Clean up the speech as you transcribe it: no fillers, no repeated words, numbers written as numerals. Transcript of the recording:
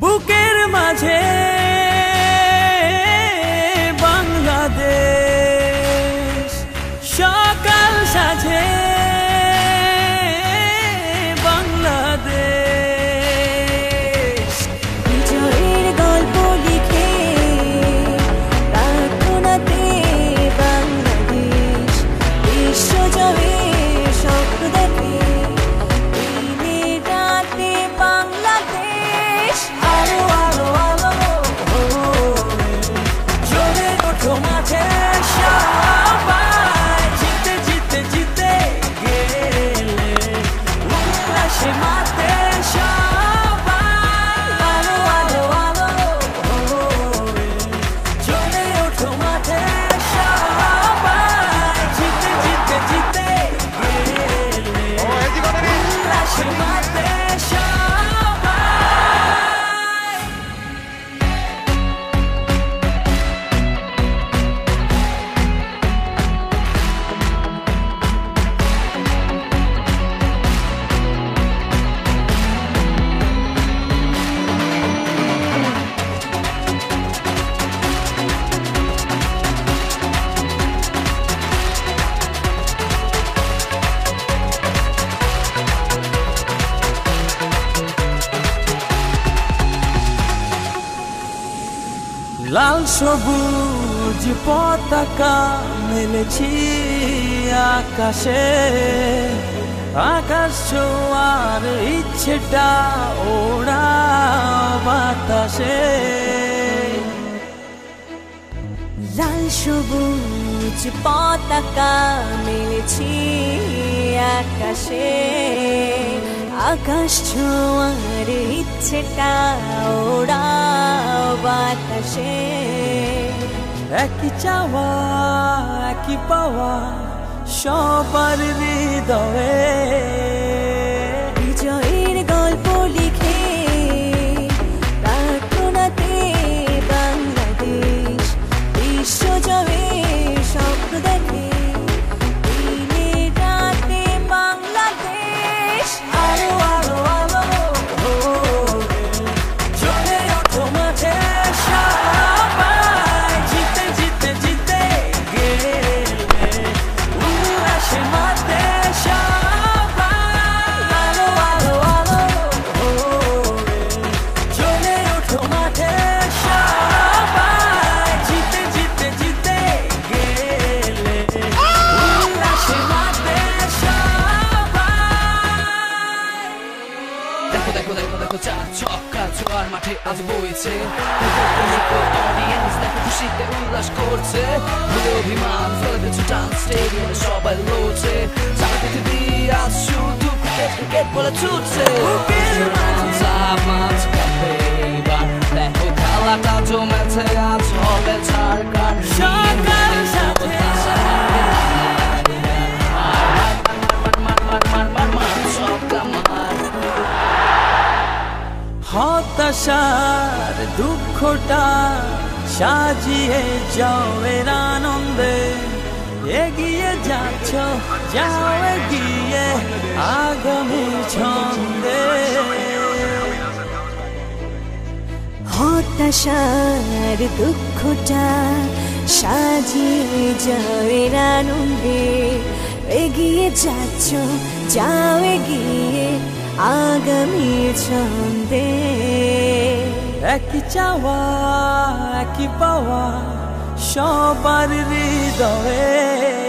বুকের মাঝে বাংলাদেশ সকাল সাজে বাংলাদেশ বিজয়ের গল্প লিখে প্রার্থনাতে বাংলাদেশ বিশ্বজয়ের স্বপ্ন দেখে দিনে রাতে বাংলাদেশ আলো আলো আলো জোরে ওঠো মাঠে সবাই জিতে জিতে জিতে গেলে উল্লাসে মাতে সবাই আলো আলো আলো জোরে ওঠো মাঠে সবাই জিতে জিতে জিতে গেলে উল্লাসে মাতে সবাই লাল সবুজ পতাকা মেলেছি আকাশে আকাশ ছোঁয়ার ইচ্ছেটা ওড়া বাতাসে লাল সবুজ পতাকা মেলেছি আকাশে আকাশ ছোঁয়ার ইচ্ছেটা ওড়া বাতাসে একই চাওয়া একই পাওয়া সবার হৃদয়ে বিজয়ের গল্প লিখে প্রার্থনাতে বাংলাদেশ বিশ্বজয়ের স্বপ্ন দেখে দিনে রাতে বাংলাদেশ আলো আলো আলো জোরে ওঠো মাঠে সবাই জিতে জিতে জিতে গেলে উল্লাসে মাতে সবাই আলো আলো আলো জোরে ওঠো মাঠে সবাই জিতে জিতে জিতে গেলে উল্লাসে মাতে সবাই দেখো দেখো দেখো দেখো চার ছক্কা ছোয়ার মাঠে আজ বইছে অডিয়েন্স দেখো খুশিতে উল্লাস করছে ভুলে অভিমান ফেলে দিচ্ছে টান স্টেডিয়ামে সবাই লড়ছে সারা পৃথিবী আজ শুধু ক্রিকেট ক্রিকেট বলে ছুটছে মাঝ কাপে এবার দেখো খেলাটা জমেছে আজ হবে ঝাড়খণ্ড সকাল সাথে হতাশার দুঃখটা সাজিয়ে যাও এর আনন্দে এগিয়ে যাচ্ছ যাও এগিয়ে আগামী ছন্দে হতাশার দুঃখটা সাজিয়ে যাওয়ের আনন্দে এগিয়ে যাচ্ছ যাও এগিয়ে আগামীর ছন্দে একই চাওয়া একই পাওয়া সবার হৃদয়ে